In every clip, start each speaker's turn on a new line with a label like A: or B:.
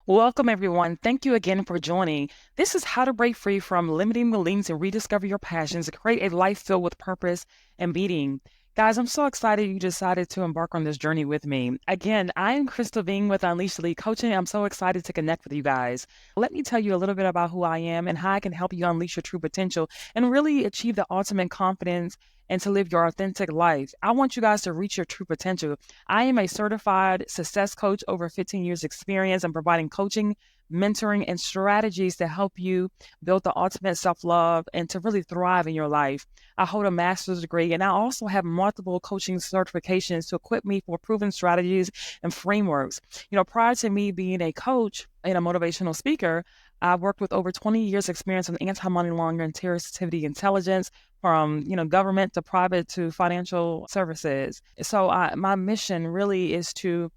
A: Welcome, everyone. Thank you again for joining. This is how to break free from limiting beliefs and rediscover your passions to create a life filled with purpose and meaning. Guys, I'm so excited you decided to embark on this journey with me. Again, I am Crystal Ving with Unleash Elite Coaching. I'm so excited to connect with you guys. Let me tell you a little bit about who I am and how I can help you unleash your true potential and really achieve the ultimate confidence and to live your authentic life. I want you guys to reach your true potential. I am a certified success coach over 15 years experience in providing coaching, mentoring, and strategies to help you build the ultimate self-love and to really thrive in your life. I hold a master's degree and I also have multiple coaching certifications to equip me for proven strategies and frameworks. Prior to me being a coach and a motivational speaker, I've worked with over 20 years experience in anti-money laundering, terrorist activity intelligence, from government to private to financial services. So my mission really is to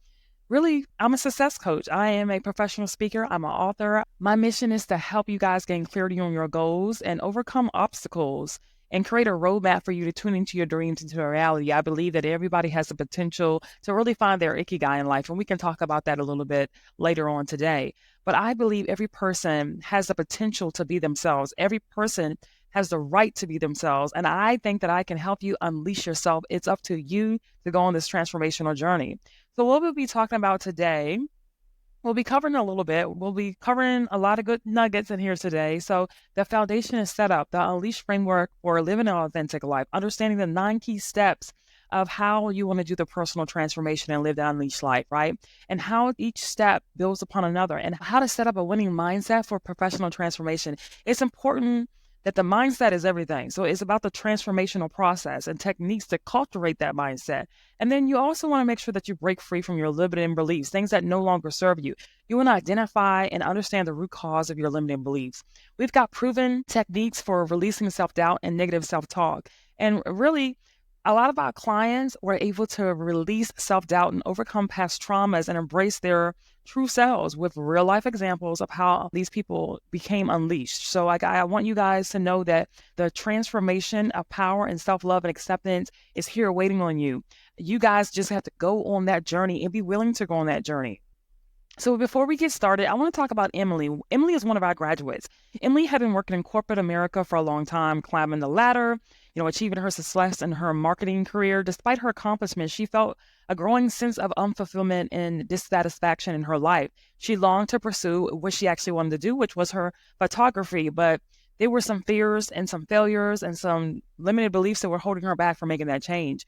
A: I'm a success coach. I am a professional speaker. I'm an author. My mission is to help you guys gain clarity on your goals and overcome obstacles and create a roadmap for you to tune into your dreams into a reality. I believe that everybody has the potential to really find their ikigai in life. And we can talk about that a little bit later on today. But I believe every person has the potential to be themselves. Every person has the right to be themselves. And I think that I can help you unleash yourself. It's up to you to go on this transformational journey. So what we'll be talking about today, we'll be covering a little bit. We'll be covering a lot of good nuggets in here today. So the foundation is set up, the Unleash framework for living an authentic life, understanding the 9 key steps of how you want to do the personal transformation and live the unleashed life, right? And how each step builds upon another and how to set up a winning mindset for professional transformation. It's important that the mindset is everything. So it's about the transformational process and techniques to cultivate that mindset. And then you also want to make sure that you break free from your limiting beliefs, things that no longer serve you. You want to identify and understand the root cause of your limiting beliefs. We've got proven techniques for releasing self-doubt and negative self-talk. And really, a lot of our clients were able to release self-doubt and overcome past traumas and embrace their true selves with real life examples of how these people became unleashed. So I want you guys to know that the transformation of power and self-love and acceptance is here waiting on you. You guys just have to go on that journey and be willing to go on that journey. So before we get started, I want to talk about Emily. Emily is one of our graduates. Emily had been working in corporate America for a long time, climbing the ladder, achieving her success in her marketing career. Despite her accomplishments, she felt a growing sense of unfulfillment and dissatisfaction in her life. She longed to pursue what she actually wanted to do, which was her photography, but there were some fears and some failures and some limited beliefs that were holding her back from making that change.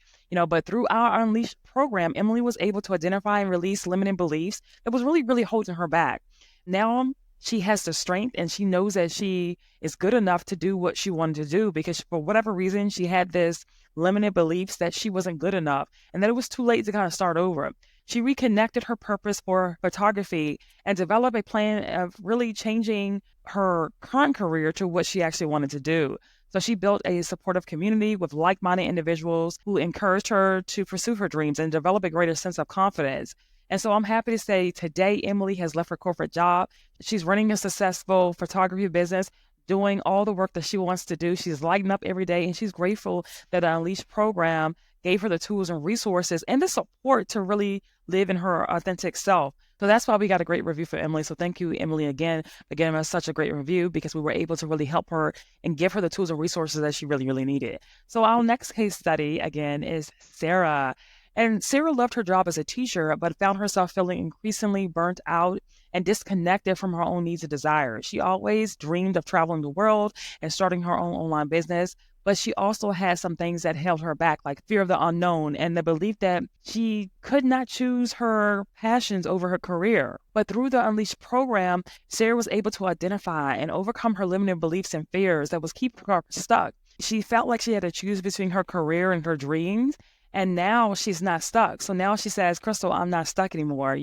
A: But through our Unleashed program, Emily was able to identify and release limiting beliefs that was really, really holding her back. Now she has the strength and she knows that she is good enough to do what she wanted to do because for whatever reason, she had this limited beliefs that she wasn't good enough and that it was too late to kind of start over. She reconnected her purpose for photography and developed a plan of really changing her current career to what she actually wanted to do. So she built a supportive community with like-minded individuals who encouraged her to pursue her dreams and develop a greater sense of confidence. And so I'm happy to say today, Emily has left her corporate job. She's running a successful photography business, doing all the work that she wants to do. She's lighting up every day, and she's grateful that the Unleashed program gave her the tools and resources and the support to really live in her authentic self. So that's why we got a great review for Emily. So thank you, Emily, again for giving us such a great review because we were able to really help her and give her the tools and resources that she really, really needed. So our next case study, again, is Sarah. And Sarah loved her job as a teacher, but found herself feeling increasingly burnt out and disconnected from her own needs and desires. She always dreamed of traveling the world and starting her own online business, but she also had some things that held her back, like fear of the unknown and the belief that she could not choose her passions over her career. But through the Unleashed program, Sarah was able to identify and overcome her limiting beliefs and fears that was keeping her stuck. She felt like she had to choose between her career and her dreams. And now she's not stuck. So now she says, Crystal, I'm not stuck anymore.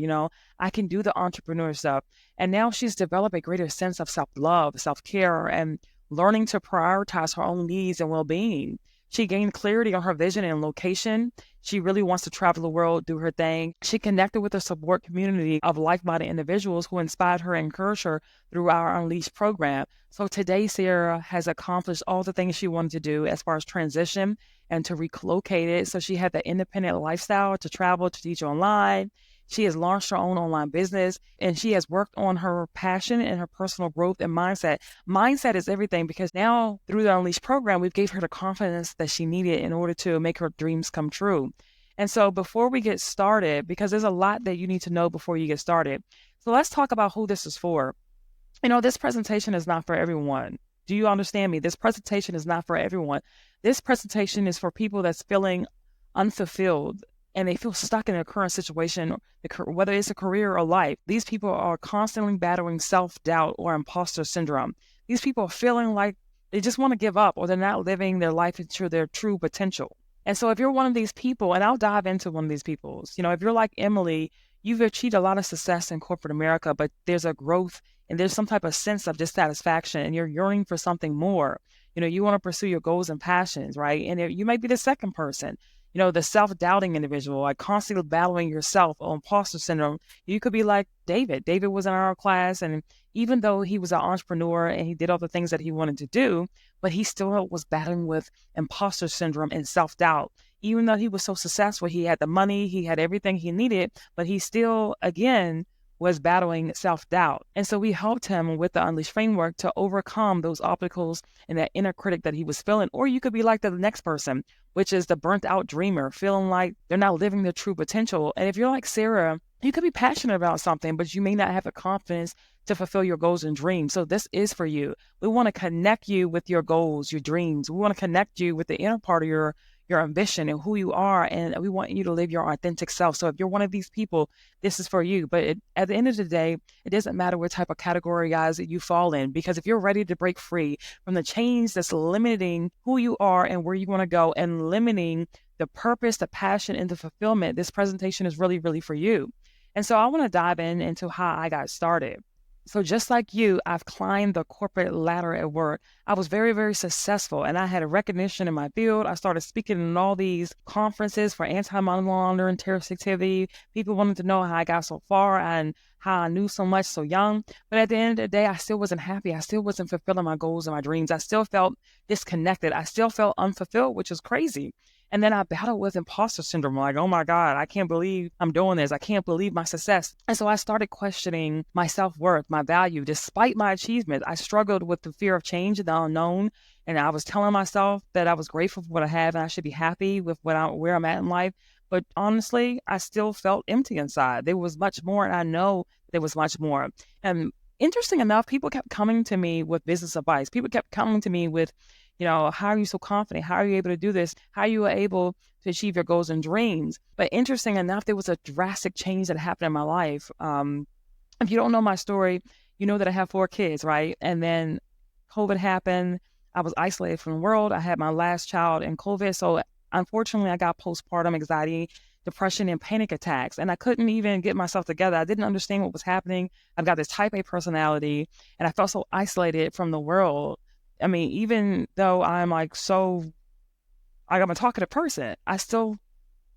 A: I can do the entrepreneur stuff. And now she's developed a greater sense of self-love, self-care, and learning to prioritize her own needs and well-being. She gained clarity on her vision and location. She really wants to travel the world, do her thing. She connected with a support community of like-minded individuals who inspired her and encouraged her through our Unleashed program. So today, Sarah has accomplished all the things she wanted to do as far as transition and to relocate it. So she had the independent lifestyle to travel, to teach online. She has launched her own online business, and she has worked on her passion and her personal growth and mindset. Mindset is everything, because now through the Unleash program, we gave her the confidence that she needed in order to make her dreams come true. And so before we get started, because there's a lot that you need to know before you get started. So let's talk about who this is for. This presentation is not for everyone. Do you understand me? This presentation is not for everyone. This presentation is for people that's feeling unfulfilled and they feel stuck in their current situation, whether it's a career or life. These people are constantly battling self-doubt or imposter syndrome. These people are feeling like they just want to give up, or they're not living their life into their true potential. And so if you're one of these people, and I'll dive into one of these people, if you're like Emily, you've achieved a lot of success in corporate America, but there's a growth and there's some type of sense of dissatisfaction, and you're yearning for something more. You want to pursue your goals and passions, right? And you might be the second person, the self-doubting individual, like constantly battling yourself or imposter syndrome. You could be like David. David was in our class, and even though he was an entrepreneur and he did all the things that he wanted to do, but he still was battling with imposter syndrome and self-doubt. Even though he was so successful, he had the money, he had everything he needed, but he still, again, was battling self-doubt. And so we helped him with the Unleash framework to overcome those obstacles and that inner critic that he was feeling. Or you could be like the next person, which is the burnt out dreamer, feeling like they're not living their true potential. And if you're like Sarah, you could be passionate about something, but you may not have the confidence to fulfill your goals and dreams. So this is for you. We want to connect you with your goals, your dreams. We want to connect you with the inner part of your ambition and who you are, and we want you to live your authentic self. So if you're one of these people, this is for you. But at the end of the day, it doesn't matter what type of category, guys, that you fall in, because if you're ready to break free from the chains that's limiting who you are and where you want to go and limiting the purpose, the passion, and the fulfillment, this presentation is really, really for you. And so I want to dive into how I got started. So just like you, I've climbed the corporate ladder at work. I was very, very successful, and I had a recognition in my field. I started speaking in all these conferences for anti-money laundering, terrorist activity. People wanted to know how I got so far and how I knew so much so young. But at the end of the day, I still wasn't happy. I still wasn't fulfilling my goals and my dreams. I still felt disconnected. I still felt unfulfilled, which is crazy. And then I battled with imposter syndrome, like, oh my God, I can't believe I'm doing this. I can't believe my success. And so I started questioning my self-worth, my value. Despite my achievements, I struggled with the fear of change and the unknown. And I was telling myself that I was grateful for what I have and I should be happy with where I'm at in life. But honestly, I still felt empty inside. There was much more, and I know there was much more. And interesting enough, people kept coming to me with business advice. People kept coming to me with, how are you so confident? How are you able to do this? How are you able to achieve your goals and dreams? But interesting enough, there was a drastic change that happened in my life. If you don't know my story, you know that I have 4 kids, right? And then COVID happened. I was isolated from the world. I had my last child in COVID. So unfortunately, I got postpartum anxiety, depression, and panic attacks. And I couldn't even get myself together. I didn't understand what was happening. I've got this type A personality, and I felt so isolated from the world. I mean, even though I'm I'm a talkative person, I still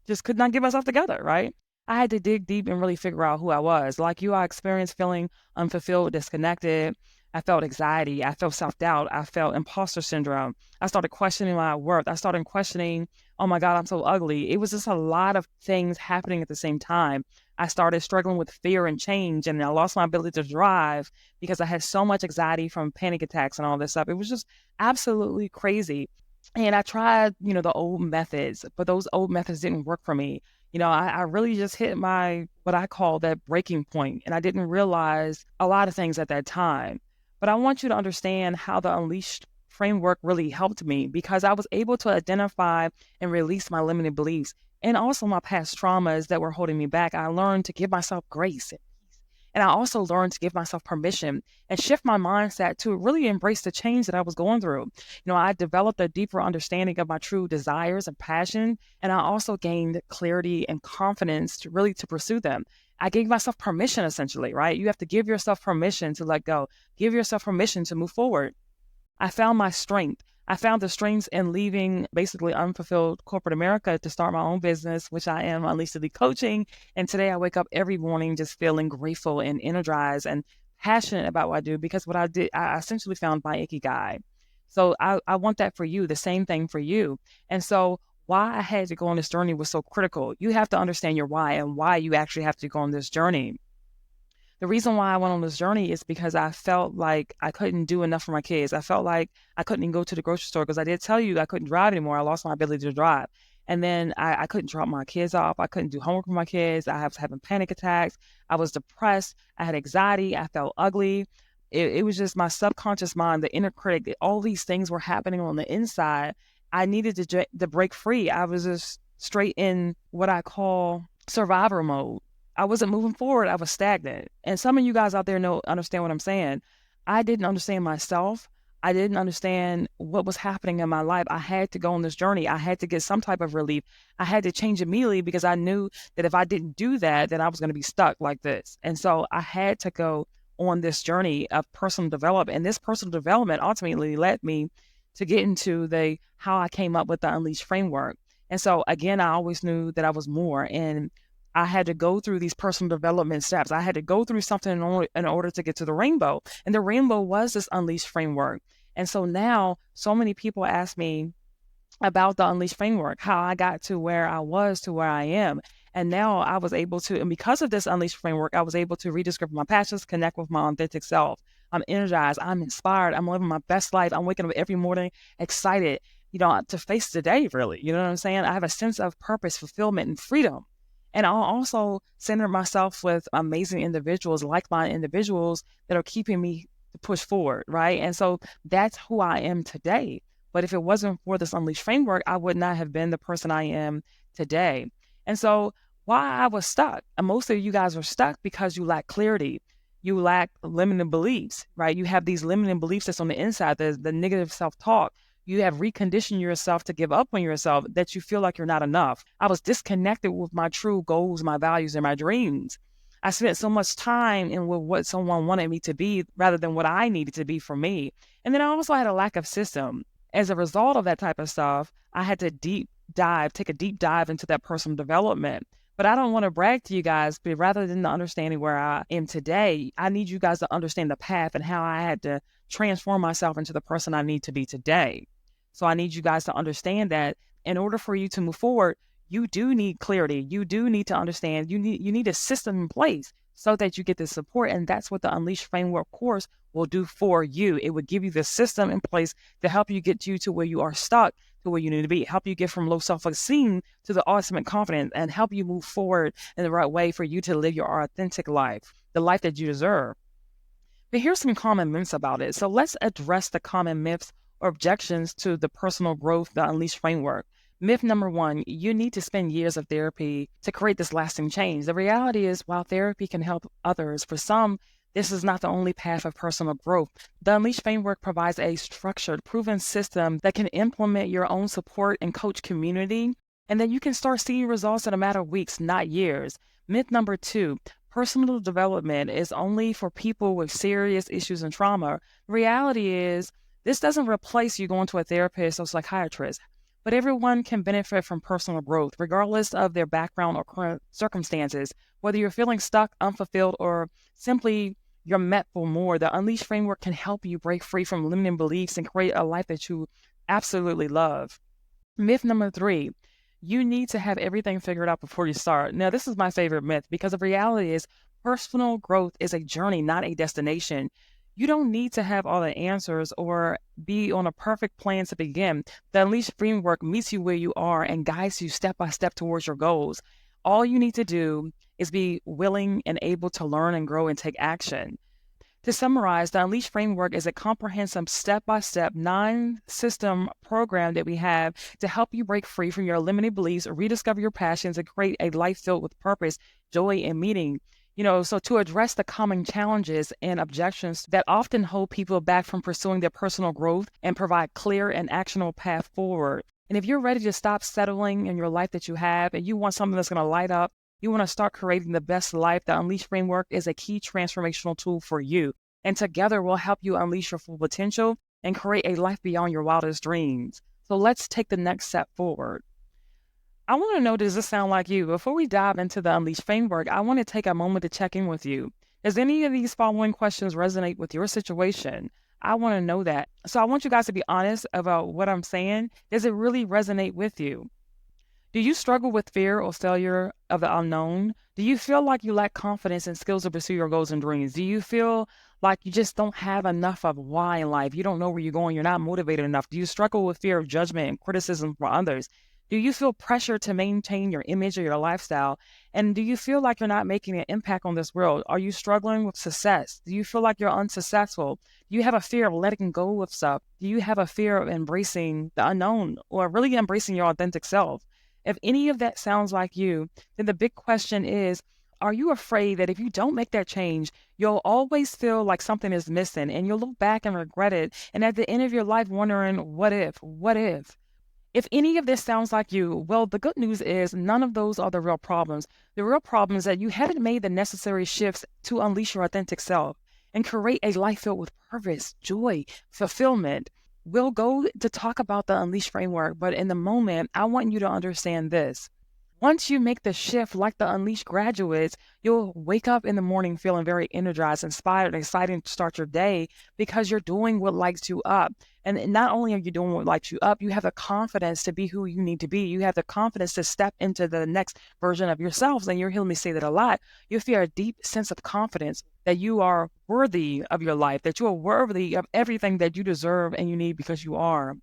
A: just could not get myself together, right? I had to dig deep and really figure out who I was. Like you, I experienced feeling unfulfilled, disconnected. I felt anxiety. I felt self-doubt. I felt imposter syndrome. I started questioning my worth. I started questioning, oh my God, I'm so ugly. It was just a lot of things happening at the same time. I started struggling with fear and change, and I lost my ability to drive because I had so much anxiety from panic attacks and all this stuff. It was just absolutely crazy. And I tried, the old methods, but those old methods didn't work for me. I really just hit what I call that breaking point, and I didn't realize a lot of things at that time. But I want you to understand how the Unleashed framework really helped me, because I was able to identify and release my limiting beliefs and also my past traumas that were holding me back. I learned to give myself grace. And I also learned to give myself permission and shift my mindset to really embrace the change that I was going through. I developed a deeper understanding of my true desires and passion, and I also gained clarity and confidence to pursue them. I gave myself permission, essentially, right? You have to give yourself permission to let go. Give yourself permission to move forward. I found my strength. I found the strengths in leaving basically unfulfilled corporate America to start my own business, which I am Unleashed Elite Coaching. And today I wake up every morning just feeling grateful and energized and passionate about what I do, because what I did, I essentially found my Ikigai. So I want that for you, the same thing for you. And so why I had to go on this journey was so critical. You have to understand your why and why you actually have to go on this journey. The reason why I went on this journey is because I felt like I couldn't do enough for my kids. I felt like I couldn't even go to the grocery store because I did tell you I couldn't drive anymore. I lost my ability to drive. And then I couldn't drop my kids off. I couldn't do homework with my kids. I was having panic attacks. I was depressed. I had anxiety. I felt ugly. It was just my subconscious mind, the inner critic. All these things were happening on the inside. I needed to break free. I was just straight in what I call survivor mode. I wasn't moving forward. I was stagnant. And some of you guys out there understand what I'm saying. I didn't understand myself. I didn't understand what was happening in my life. I had to go on this journey. I had to get some type of relief. I had to change immediately because I knew that if I didn't do that, then I was going to be stuck like this. And so I had to go on this journey of personal development. And this personal development ultimately led me to get into how I came up with the Unleashed framework. And so again, I always knew that I was more. And I had to go through these personal development steps. I had to go through something in order to get to the rainbow. And the rainbow was this Unleashed framework. And so now so many people ask me about the Unleashed framework, how I got to where I was to where I am. And now I was able to, and because of this Unleashed framework, I was able to rediscover my passions, connect with my authentic self. I'm energized. I'm inspired. I'm living my best life. I'm waking up every morning excited, to face the day, really. You know what I'm saying? I have a sense of purpose, fulfillment, and freedom. And I'll also center myself with amazing individuals, like-minded individuals that are keeping me to push forward, right? And so that's who I am today. But if it wasn't for this Unleashed framework, I would not have been the person I am today. And so why I was stuck, and most of you guys are stuck because you lack clarity. You lack limiting beliefs, right? You have these limiting beliefs that's on the inside, the negative self-talk. You have reconditioned yourself to give up on yourself, that you feel like you're not enough. I was disconnected with my true goals, my values, and my dreams. I spent so much time in with what someone wanted me to be rather than what I needed to be for me. And then I also had a lack of system. As a result of that type of stuff, I had to take a deep dive into that personal development. But I don't want to brag to you guys, but rather than the understanding where I am today, I need you guys to understand the path and how I had to transform myself into the person I need to be today. So I need you guys to understand that in order for you to move forward, you do need clarity. You do need to understand. You need a system in place so that you get the support. And that's what the Unleashed framework course will do for you. It would give you the system in place to help you get you to where you are stuck, to where you need to be, help you get from low self-esteem to the ultimate confidence, and help you move forward in the right way for you to live your authentic life, the life that you deserve. But here's some common myths about it. So let's address the common myths or objections to the personal growth, the Unleashed framework. Myth number one, you need to spend years of therapy to create this lasting change. The reality is, while therapy can help others, for some, this is not the only path of personal growth. The Unleashed framework provides a structured, proven system that can implement your own support and coach community, and then you can start seeing results in a matter of weeks, not years. Myth number two, personal development is only for people with serious issues and trauma. The reality is, this doesn't replace you going to a therapist or psychiatrist, but everyone can benefit from personal growth, regardless of their background or current circumstances. Whether you're feeling stuck, unfulfilled, or simply you're meant for more, the Unleashed framework can help you break free from limiting beliefs and create a life that you absolutely love. Myth number three, you need to have everything figured out before you start. Now, this is my favorite myth because the reality is personal growth is a journey, not a destination. You don't need to have all the answers or be on a perfect plan to begin. The Unleashed framework meets you where you are and guides you step by step towards your goals. All you need to do is be willing and able to learn and grow and take action. To summarize, the Unleashed framework is a comprehensive step-by-step 9-system program that we have to help you break free from your limiting beliefs, rediscover your passions, and create a life filled with purpose, joy, and meaning. So to address the common challenges and objections that often hold people back from pursuing their personal growth and provide clear and actionable path forward. And if you're ready to stop settling in your life that you have and you want something that's going to light up, you want to start creating the best life, the Unleashed framework is a key transformational tool for you. And together we'll help you unleash your full potential and create a life beyond your wildest dreams. So let's take the next step forward. I want to know, does this sound like you? Before we dive into the Unleashed framework, I want to take a moment to check in with you. Does any of these following questions resonate with your situation? I want to know that. So I want you guys to be honest about what I'm saying. Does it really resonate with you? Do you struggle with fear or failure of the unknown? Do you feel like you lack confidence and skills to pursue your goals and dreams? Do you feel like you just don't have enough of why in life? You don't know where you're going. You're not motivated enough. Do you struggle with fear of judgment and criticism from others? Do you feel pressure to maintain your image or your lifestyle? And do you feel like you're not making an impact on this world? Are you struggling with success? Do you feel like you're unsuccessful? Do you have a fear of letting go of stuff? Do you have a fear of embracing the unknown or really embracing your authentic self? If any of that sounds like you, then the big question is, are you afraid that if you don't make that change, you'll always feel like something is missing and you'll look back and regret it? And at the end of your life, wondering, what if? What if? If any of this sounds like you, well, the good news is none of those are the real problems. The real problem is that you haven't made the necessary shifts to unleash your authentic self and create a life filled with purpose, joy, fulfillment. We'll go to talk about the Unleash framework, but in the moment, I want you to understand this. Once you make the shift like the Unleashed graduates, you'll wake up in the morning feeling very energized, inspired, and excited to start your day because you're doing what lights you up. And not only are you doing what lights you up, you have the confidence to be who you need to be. You have the confidence to step into the next version of yourselves. And you're hearing me say that a lot. You feel a deep sense of confidence that you are worthy of your life, that you are worthy of everything that you deserve and you need because you are.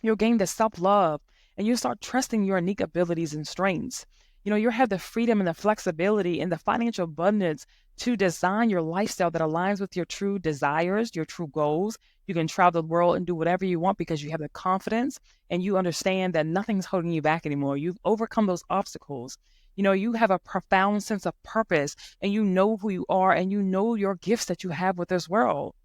A: You'll gain the self-love and you start trusting your unique abilities and strengths. You have the freedom and the flexibility and the financial abundance to design your lifestyle that aligns with your true desires, your true goals. You can travel the world and do whatever you want because you have the confidence and you understand that nothing's holding you back anymore. You've overcome those obstacles. You have a profound sense of purpose and you know who you are and you know your gifts that you have with this world.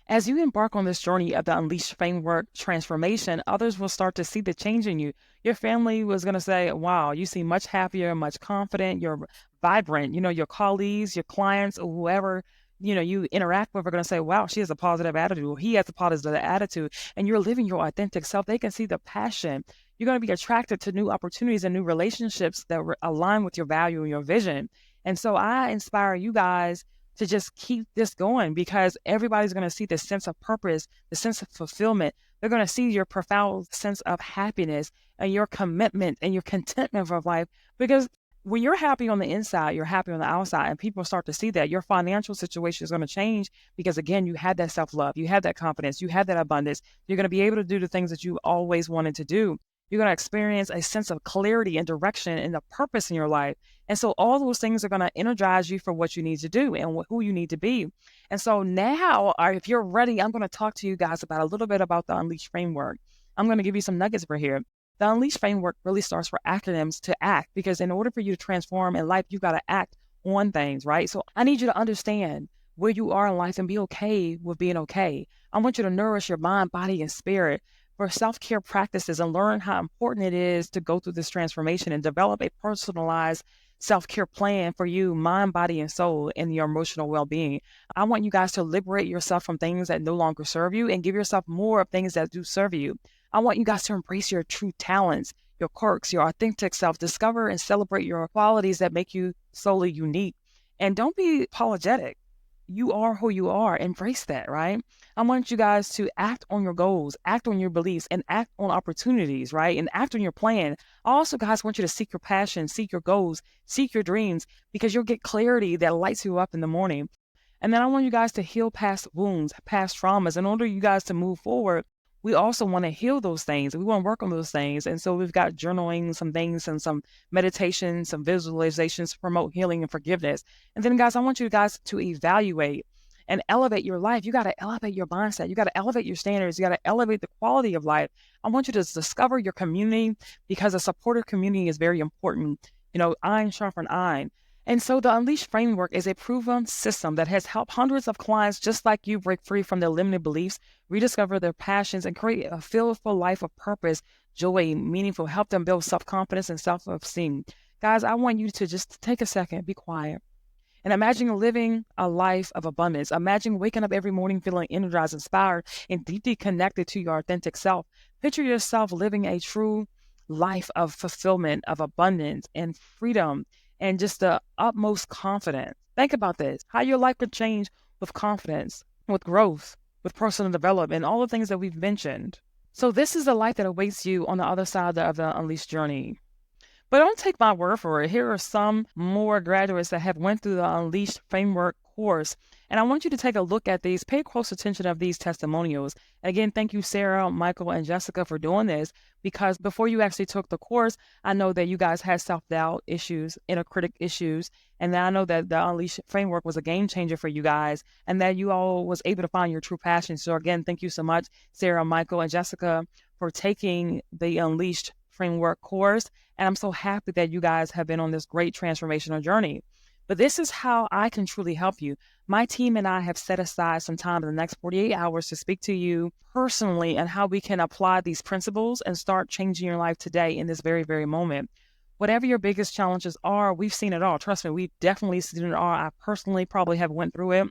A: As you embark on this journey of the Unleashed framework transformation, others will start to see the change in you. Your family was going to say, wow, you seem much happier, much confident, you're vibrant. Your colleagues, your clients, or whoever, you interact with are going to say, wow, she has a positive attitude, or he has a positive attitude, and you're living your authentic self. They can see the passion. You're going to be attracted to new opportunities and new relationships that align with your value and your vision. And so I inspire you guys to just keep this going because everybody's going to see the sense of purpose, the sense of fulfillment. They're going to see your profound sense of happiness and your commitment and your contentment of life. Because when you're happy on the inside, you're happy on the outside, and people start to see that. Your financial situation is going to change because, again, you had that self-love, you had that confidence, you had that abundance. You're going to be able to do the things that you always wanted to do. You're going to experience a sense of clarity and direction and the purpose in your life. And so all those things are going to energize you for what you need to do and who you need to be. And so now, if you're ready, I'm going to talk to you guys about a little bit about the Unleash framework. I'm going to give you some nuggets for here. The Unleash framework really starts for acronyms to act, because in order for you to transform in life, you've got to act on things, right? So I need you to understand where you are in life and be okay with being okay. I want you to nourish your mind, body, and spirit for self-care practices and learn how important it is to go through this transformation and develop a personalized self-care plan for you, mind, body, and soul, and your emotional well-being. I want you guys to liberate yourself from things that no longer serve you and give yourself more of things that do serve you. I want you guys to embrace your true talents, your quirks, your authentic self, discover and celebrate your qualities that make you solely unique. And don't be apologetic. You are who you are. Embrace that, right? I want you guys to act on your goals, act on your beliefs, and act on opportunities, right? And act on your plan. I also, guys, want you to seek your passion, seek your goals, seek your dreams, because you'll get clarity that lights you up in the morning. And then I want you guys to heal past wounds, past traumas. In order for you guys to move forward, we also want to heal those things. We want to work on those things. And so we've got journaling, some things, and some meditation, some visualizations to promote healing and forgiveness. And then, guys, I want you guys to evaluate and elevate your life. You got to elevate your mindset. You got to elevate your standards. You got to elevate the quality of life. I want you to discover your community, because a supportive community is very important. Iron sharpen iron. And so the Unleash framework is a proven system that has helped hundreds of clients just like you break free from their limited beliefs, rediscover their passions, and create a fillful life of purpose, joy, meaningful, help them build self-confidence and self-esteem. Guys, I want you to just take a second, be quiet, and imagine living a life of abundance. Imagine waking up every morning feeling energized, inspired, and deeply connected to your authentic self. Picture yourself living a true life of fulfillment, of abundance, and freedom, and just the utmost confidence. Think about this, how your life could change with confidence, with growth, with personal development, all the things that we've mentioned. So this is the life that awaits you on the other side of the Unleashed journey. But don't take my word for it. Here are some more graduates that have went through the Unleashed Framework course. And I want you to take a look at these, pay close attention of these testimonials. And again, thank you, Sarah, Michael, and Jessica for doing this, because before you actually took the course, I know that you guys had self-doubt issues, inner critic issues, and then I know that the Unleashed Framework was a game changer for you guys, and that you all was able to find your true passion. So again, thank you so much, Sarah, Michael, and Jessica, for taking the Unleashed Framework course. And I'm so happy that you guys have been on this great transformational journey. But this is how I can truly help you. My team and I have set aside some time in the next 48 hours to speak to you personally and how we can apply these principles and start changing your life today in this very, very moment. Whatever your biggest challenges are, we've seen it all. Trust me, we've definitely seen it all. I personally probably have went through it.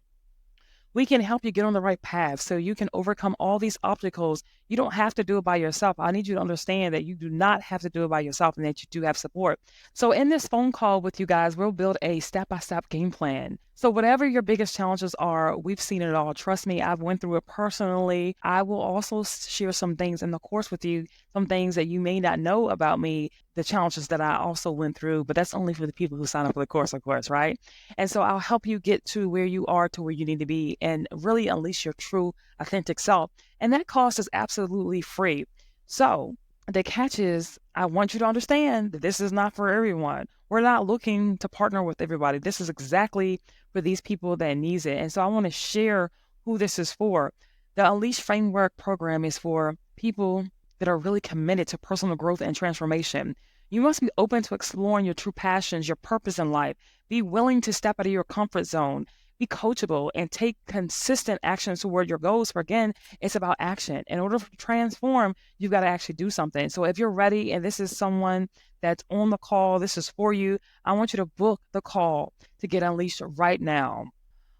A: We can help you get on the right path so you can overcome all these obstacles. You don't have to do it by yourself. I need you to understand that you do not have to do it by yourself and that you do have support. So in this phone call with you guys, we'll build a step-by-step game plan. So whatever your biggest challenges are, we've seen it all. Trust me, I've went through it personally. I will also share some things in the course with you, some things that you may not know about me, the challenges that I also went through, but that's only for the people who sign up for the course, of course, right? And so I'll help you get to where you are, to where you need to be, and really unleash your true, authentic self. And that cost is absolutely free. So the catch is, I want you to understand that this is not for everyone. We're not looking to partner with everybody. This is exactly for these people that needs it. And so I want to share who this is for. The Unleash Framework program is for people that are really committed to personal growth and transformation. You must be open to exploring your true passions, your purpose in life. Be willing to step out of your comfort zone. Be coachable and take consistent action toward your goals. For again, it's about action. In order to transform, you've got to actually do something. So if you're ready and this is someone that's on the call, this is for you, I want you to book the call to get unleashed right now.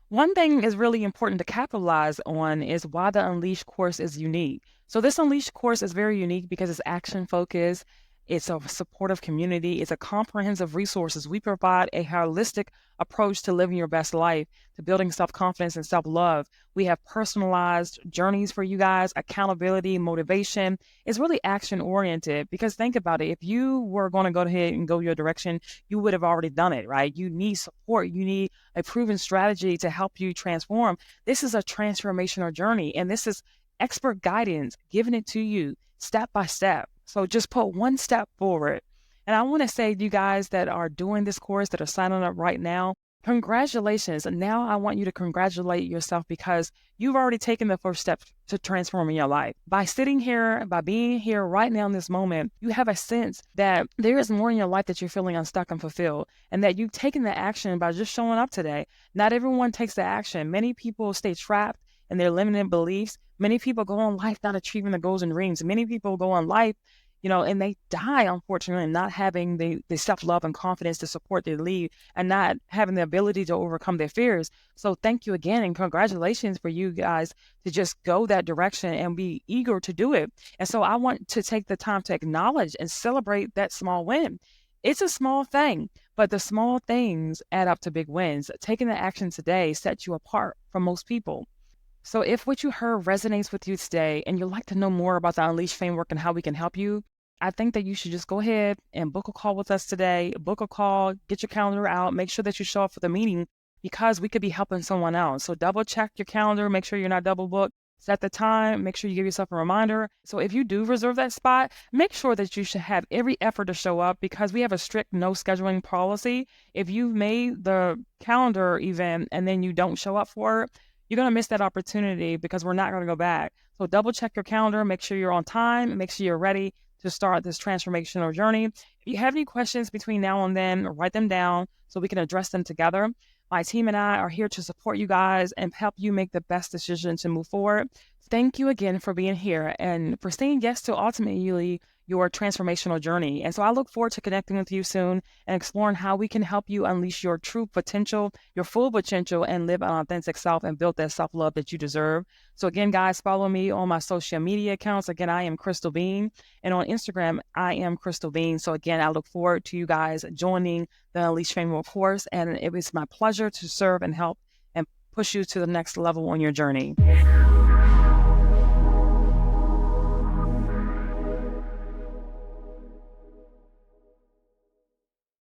A: One thing is really important to capitalize on is why the Unleashed course is unique. So this Unleashed course is very unique because it's action focused. It's a supportive community. It's a comprehensive resources. We provide a holistic approach to living your best life, to building self-confidence and self-love. We have personalized journeys for you guys, accountability, motivation. It's really action-oriented because think about it. If you were going to go ahead and go your direction, you would have already done it, right? You need support. You need a proven strategy to help you transform. This is a transformational journey, and this is expert guidance giving it to you step by step. So just put one step forward. And I want to say to you guys that are doing this course, that are signing up right now, congratulations. And now I want you to congratulate yourself because you've already taken the first step to transforming your life. By sitting here, by being here right now in this moment, you have a sense that there is more in your life that you're feeling unstuck and fulfilled, and that you've taken the action by just showing up today. Not everyone takes the action. Many people stay trapped in their limited beliefs. Many people go on life not achieving the goals and dreams. Many people go on life, and they die, unfortunately, not having the self-love and confidence to support their lead and not having the ability to overcome their fears. So thank you again and congratulations for you guys to just go that direction and be eager to do it. And so I want to take the time to acknowledge and celebrate that small win. It's a small thing, but the small things add up to big wins. Taking the action today sets you apart from most people. So if what you heard resonates with you today and you'd like to know more about the Unleash Framework and how we can help you, I think that you should just go ahead and book a call with us today. Book a call, get your calendar out, make sure that you show up for the meeting because we could be helping someone else. So double check your calendar, make sure you're not double booked. Set the time, make sure you give yourself a reminder. So if you do reserve that spot, make sure that you should have every effort to show up because we have a strict no scheduling policy. If you've made the calendar event and then you don't show up for it, you're going to miss that opportunity because we're not going to go back. So double check your calendar, make sure you're on time, make sure you're ready to start this transformational journey. If you have any questions between now and then, write them down so we can address them together. My team and I are here to support you guys and help you make the best decision to move forward. Thank you again for being here and for saying yes to ultimately your transformational journey. And so I look forward to connecting with you soon and exploring how we can help you unleash your true potential, your full potential, and live an authentic self and build that self-love that you deserve. So again, guys, follow me on my social media accounts. Again, I am Crystal Bean. And on Instagram, I am Crystal Bean. So again, I look forward to you guys joining the Unleash Framework course. And it was my pleasure to serve and help and push you to the next level on your journey.